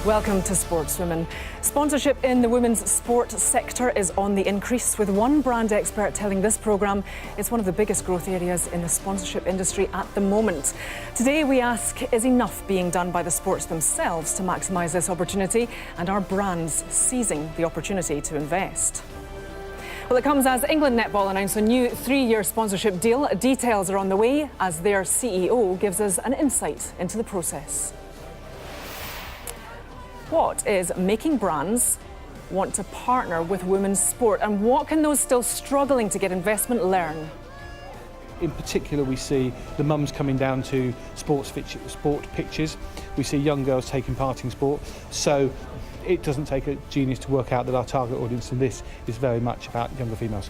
Welcome to Sportswomen. Sponsorship in the women's sport sector is on the increase, with one brand expert telling this programme it's one of the biggest growth areas in the sponsorship industry at the moment. Today we ask, is enough being done by the sports themselves to maximise this opportunity, and are brands seizing the opportunity to invest? Well, it comes as England Netball announced a new 3-year sponsorship deal. Details are on the way as their CEO gives us an insight into the process. What is making brands want to partner with women's sport, and what can those still struggling to get investment learn? In particular, we see the mums coming down to sport pitches. We see young girls taking part in sport. So it doesn't take a genius to work out that our target audience in this is very much about younger females.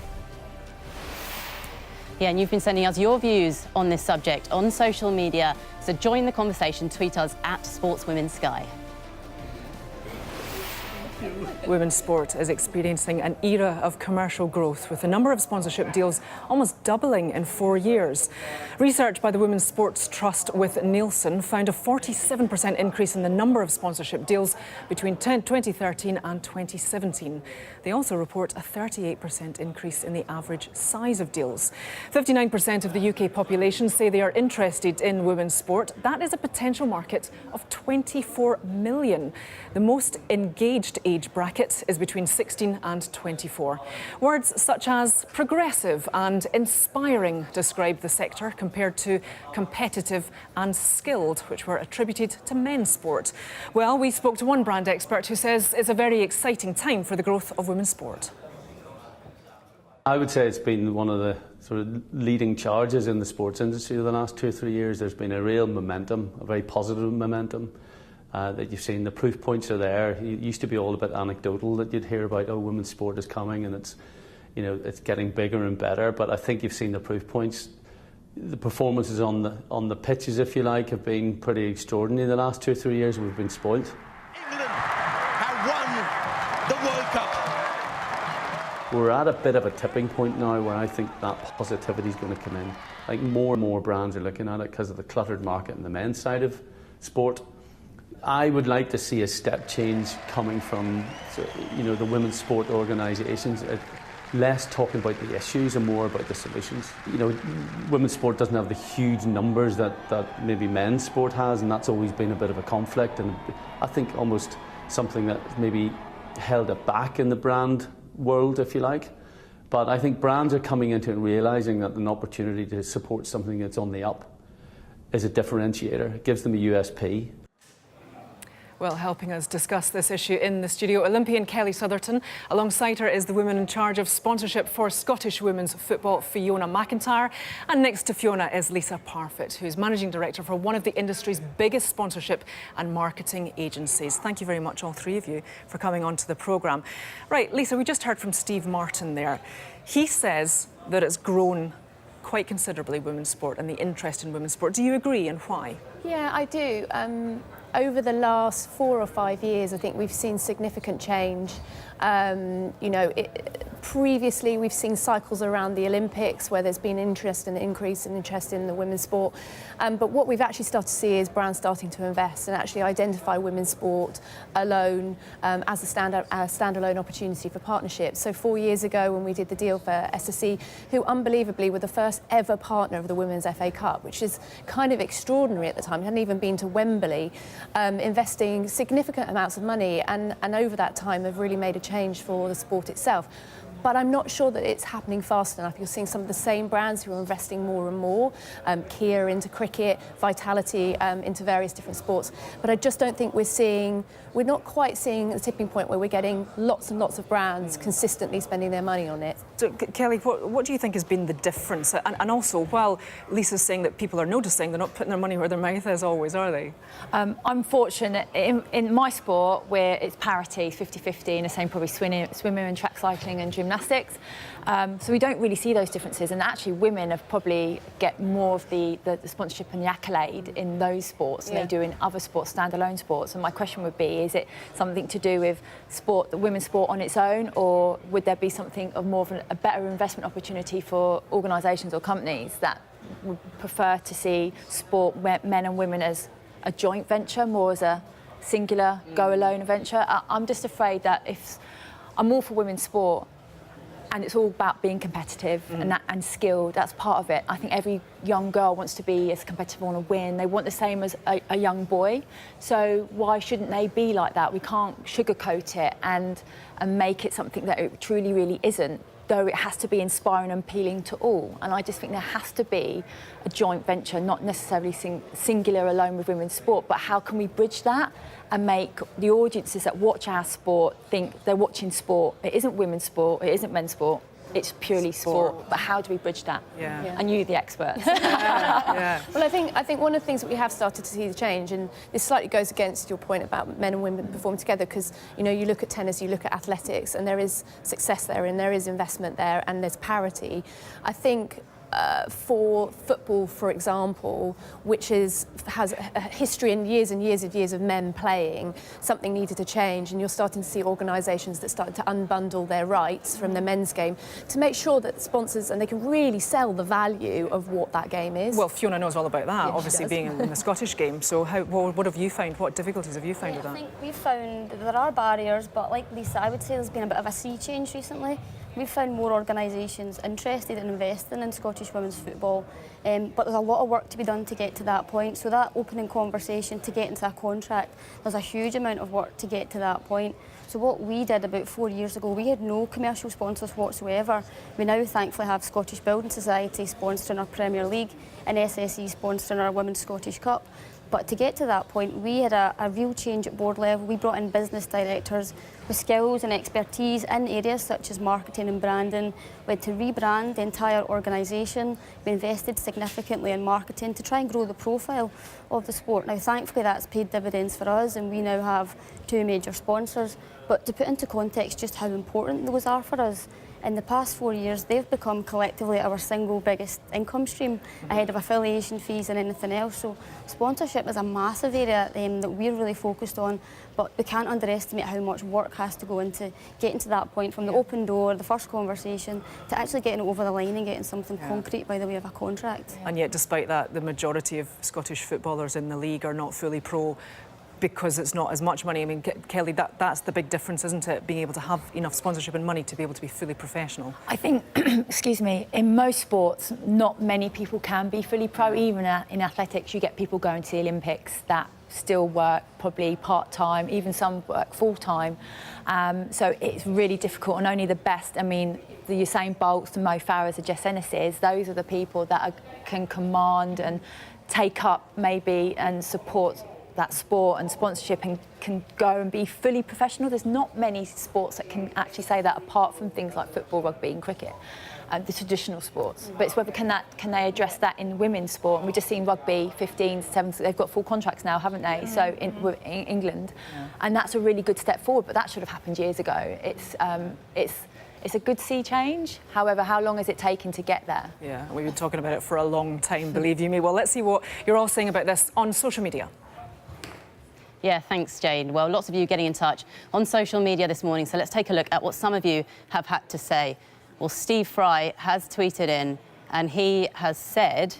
Yeah, and you've been sending us your views on this subject on social media. So join the conversation, tweet us at SportswomenSky. Women's sport is experiencing an era of commercial growth, with the number of sponsorship deals almost doubling in 4 years. Research by the Women's Sports Trust with Nielsen found a 47% increase in the number of sponsorship deals between 2013 and 2017. They also report a 38% increase in the average size of deals. 59% of the UK population say they are interested in women's sport. That is a potential market of 24 million. The most engaged age bracket is between 16 and 24. Words such as progressive and inspiring describe the sector, compared to competitive and skilled, which were attributed to men's sport. Well, we spoke to one brand expert who says it's a very exciting time for the growth of women's sport. I would say it's been one of the sort of leading charges in the sports industry over the last 2 or 3 years. There's been a real momentum, a very positive momentum. That you've seen. The proof points are there. It used to be all a bit anecdotal, that you'd hear about, oh, women's sport is coming and it's, you know, it's getting bigger and better. But I think you've seen the proof points. The performances on the pitches, if you like, have been pretty extraordinary the last 2 or 3 years. We've been spoilt. England have won the World Cup. We're at a bit of a tipping point now where I think that positivity is going to come in. I think more and more brands are looking at it because of the cluttered market in the men's side of sport. I would like to see a step change coming from, you know, the women's sport organisations. Less talking about the issues and more about the solutions. You know, women's sport doesn't have the huge numbers that maybe men's sport has, and that's always been a bit of a conflict, and I think almost something that maybe held it back in the brand world, if you like. But I think brands are coming into it and realising that an opportunity to support something that's on the up is a differentiator. It gives them a USP. Well, helping us discuss this issue in the studio, Olympian Kelly Sotherton. Alongside her is the woman in charge of sponsorship for Scottish women's football, Fiona McIntyre. And next to Fiona is Lisa Parfitt, who's managing director for one of the industry's biggest sponsorship and marketing agencies. Thank you very much, all three of you, for coming onto the programme. Right, Lisa, we just heard from Steve Martin there. He says that it's grown quite considerably, women's sport, and the interest in women's sport. Do you agree, and why? Yeah, I do. Over the last 4 or 5 years, I think we've seen significant change. You know, previously we've seen cycles around the Olympics where there's been interest and increase in interest in the women's sport. But what we've actually started to see is brands starting to invest and actually identify women's sport alone as a standalone opportunity for partnerships. So 4 years ago, when we did the deal for SSE, who unbelievably were the first ever partner of the Women's FA Cup, which is kind of extraordinary at the time. It hadn't even been to Wembley, investing significant amounts of money, and over that time have really made a change for the sport itself. But I'm not sure that it's happening fast enough. You're seeing some of the same brands who are investing more and more, Kia into cricket, Vitality into various different sports. But I just don't think we're not quite seeing the tipping point where we're getting lots and lots of brands consistently spending their money on it. So, Kelly, what do you think has been the difference? And also, while Lisa's saying that people are noticing, they're not putting their money where their mouth is always, are they? I'm fortunate in my sport where it's parity, 50-50, and the same probably swimming and track cycling and gymnastics. So we don't really see those differences, and actually women have probably get more of the sponsorship and the accolade in those sports than they do in other sports, standalone sports. And my question would be, is it something to do with sport, the women's sport on its own, or would there be something of more of a better investment opportunity for organisations or companies that would prefer to see sport, men and women, as a joint venture, more as a singular, go alone venture. I'm just afraid that if I'm all for women's sport, and it's all about being competitive and skilled. That's part of it. I think every young girl wants to be as competitive, want to win. They want the same as a young boy. So why shouldn't they be like that? We can't sugarcoat it and make it something that it truly, really isn't, though it has to be inspiring and appealing to all. And I just think there has to be a joint venture, not necessarily singular alone with women's sport, but how can we bridge that and make the audiences that watch our sport think they're watching sport. It isn't women's sport, it isn't men's sport, it's purely sport. But how do we bridge that? Yeah. And you, the experts. Well, I think one of the things that we have started to see the change, and this slightly goes against your point about men and women performing together, because you look at tennis, you look at athletics, and there is success there, and there is investment there, and there's parity. I think for football, for example, which has a history and years of men playing, something needed to change, and you're starting to see organisations that started to unbundle their rights from the men's game to make sure that sponsors, and they can really sell the value of what that game is. Well, Fiona knows all about that, Yeah, obviously being in the Scottish game. So what have you found? What difficulties have you found with that? I think we've found that there are barriers, but like Lisa, I would say there's been a bit of a sea change recently. We've found more organisations interested in investing in Scottish women's football, but there's a lot of work to be done to get to that point. So that opening conversation to get into a contract, there's a huge amount of work to get to that point. So what we did about 4 years ago, we had no commercial sponsors whatsoever. We now thankfully have Scottish Building Society sponsoring our Premier League and SSE sponsoring our Women's Scottish Cup. But to get to that point, we had a real change at board level. We brought in business directors with skills and expertise in areas such as marketing and branding. We had to rebrand the entire organisation. We invested significantly in marketing to try and grow the profile of the sport. Now, thankfully, that's paid dividends for us, and we now have 2 major sponsors. But to put into context just how important those are for us, in the past 4 years, they've become collectively our single biggest income stream, ahead of affiliation fees and anything else. So sponsorship is a massive area that we're really focused on, but we can't underestimate how much work has to go into getting to that point, from the open door, the first conversation, to actually getting it over the line and getting something concrete by the way of a contract. And yet, despite that, the majority of Scottish footballers in the league are not fully pro, because it's not as much money. I mean, Kelly, that's the big difference, isn't it? Being able to have enough sponsorship and money to be able to be fully professional. I think, excuse me, in most sports, not many people can be fully pro. Even in athletics, you get people going to the Olympics that still work probably part-time, even some work full-time. So it's really difficult, and only the best, I mean, the Usain Bolts, the Mo Farahs, the Jess Ennises, those are the people that can command and take up maybe and support that sport and sponsorship and can go and be fully professional. There's not many sports that can actually say that, apart from things like football, rugby and cricket, the traditional sports. But it's whether can they address that in women's sport. And we've just seen rugby 15, 17, they've got full contracts now, haven't they? So in England, and that's a really good step forward, but that should have happened years ago. It's a good sea change. However, how long is it taking to get there? Yeah, we've been talking about it for a long time, believe you me. Well, let's see what you're all saying about this on social media. Yeah, thanks, Jane. Well, lots of you getting in touch on social media this morning, so let's take a look at what some of you have had to say. Well, Steve Fry has tweeted in, and he has said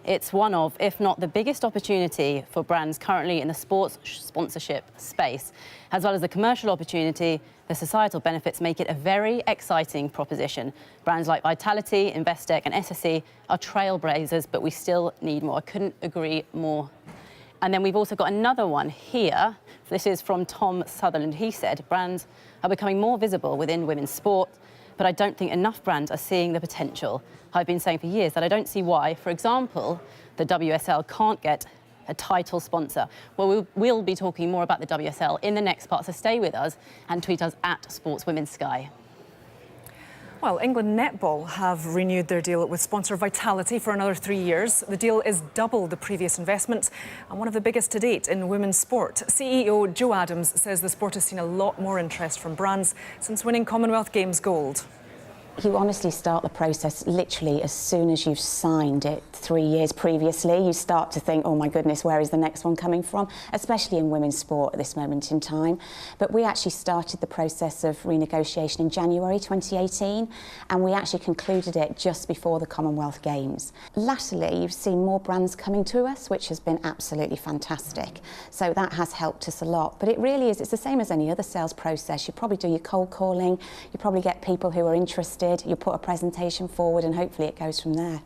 it's one of, if not the biggest opportunity for brands currently in the sports sponsorship space. As well as the commercial opportunity, the societal benefits make it a very exciting proposition. Brands like Vitality, Investec and SSE are trailblazers, but we still need more. I couldn't agree more. And then we've also got another one here. This is from Tom Sutherland. He said, brands are becoming more visible within women's sport, but I don't think enough brands are seeing the potential. I've been saying for years that I don't see why, for example, the WSL can't get a title sponsor. Well, we'll be talking more about the WSL in the next part, so stay with us and tweet us at Sportswomen Sky. Well, England Netball have renewed their deal with sponsor Vitality for another 3 years. The deal is double the previous investment and one of the biggest to date in women's sport. CEO Joanna Adams says the sport has seen a lot more interest from brands since winning Commonwealth Games gold. you honestly start the process literally as soon as you've signed it 3 years previously. You start to think, oh my goodness, where is the next one coming from? Especially in women's sport at this moment in time. But we actually started the process of renegotiation in January 2018, and we actually concluded it just before the Commonwealth Games. Latterly, you've seen more brands coming to us, which has been absolutely fantastic. So that has helped us a lot. But it really is, it's the same as any other sales process. You probably do your cold calling, you probably get people who are interested, you put a presentation forward, and hopefully it goes from there.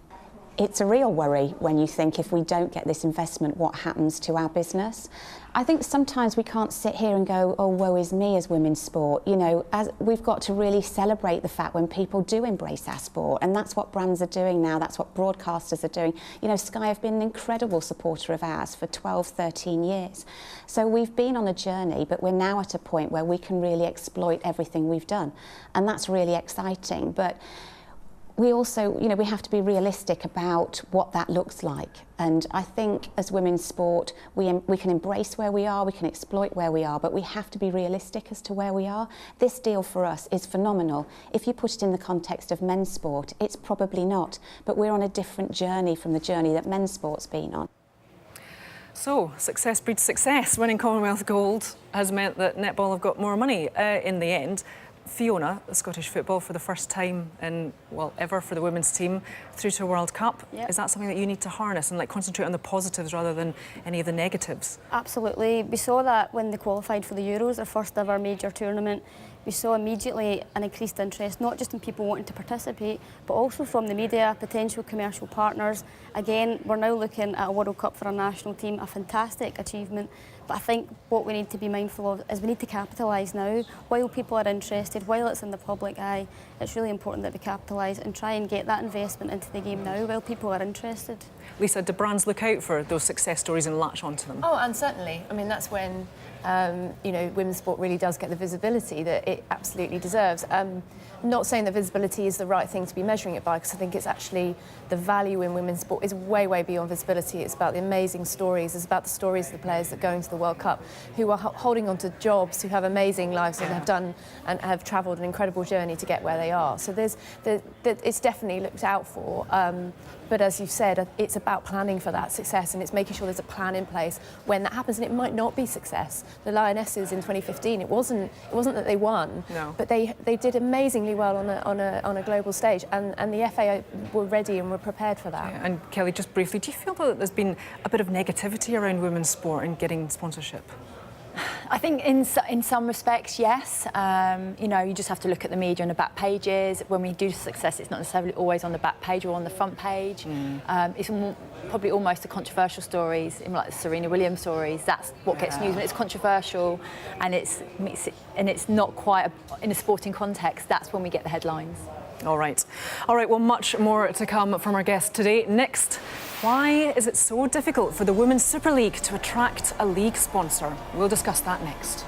It's a real worry when you think, if we don't get this investment, what happens to our business? I think sometimes we can't sit here and go, oh, woe is me as women's sport. You know, we've got to really celebrate the fact when people do embrace our sport, and that's what brands are doing now, that's what broadcasters are doing. You know, Sky have been an incredible supporter of ours for 12, 13 years. So we've been on a journey, but we're now at a point where we can really exploit everything we've done, and that's really exciting. But we also, you know, we have to be realistic about what that looks like. And I think as women's sport, we can embrace where we are, we can exploit where we are, but we have to be realistic as to where we are. This deal for us is phenomenal. If you put it in the context of men's sport, it's probably not. But we're on a different journey from the journey that men's sport's been on. So, success breeds success. Winning Commonwealth Gold has meant that netball have got more money in the end. Fiona, Scottish football for the first time in, well, ever for the women's team, through to a World Cup. Yep. Is that something that you need to harness and like concentrate on the positives rather than any of the negatives? Absolutely. We saw that when they qualified for the Euros, their first ever major tournament. We saw immediately an increased interest, not just in people wanting to participate, but also from the media, potential commercial partners. Again, we're now looking at a World Cup for our national team, a fantastic achievement. But I think what we need to be mindful of is we need to capitalise now. While people are interested, while it's in the public eye, it's really important that we capitalise and try and get that investment into the game now while people are interested. Lisa, do brands look out for those success stories and latch onto them? Oh, and certainly. I mean, that's when you know, women's sport really does get the visibility that it absolutely deserves. Not saying that visibility is the right thing to be measuring it by, because I think it's actually the value in women's sport is way, way beyond visibility. It's about the amazing stories. It's about the stories of the players that go into the World Cup, who are holding on to jobs, who have amazing lives and have done and have travelled an incredible journey to get where they are. So it's definitely looked out for. But as you've said, it's about planning for that success, and it's making sure there's a plan in place when that happens. And it might not be success. The Lionesses in 2015, it wasn't that they won, no, but they did amazingly well on a global stage, and the FA were ready and were prepared for that. Yeah, and Kelly, just briefly, do you feel that there's been a bit of negativity around women's sport and getting sponsorship? I think in some respects, yes. You know, you just have to look at the media and the back pages. When we do success, it's not necessarily always on the back page or on the front page. It's probably almost the controversial stories, like the Serena Williams stories. That's what gets news when it's controversial, and it's not quite in a sporting context. That's when we get the headlines. All right. Well, much more to come from our guest today. Next, why is it so difficult for the Women's Super League to attract a league sponsor? We'll discuss that next.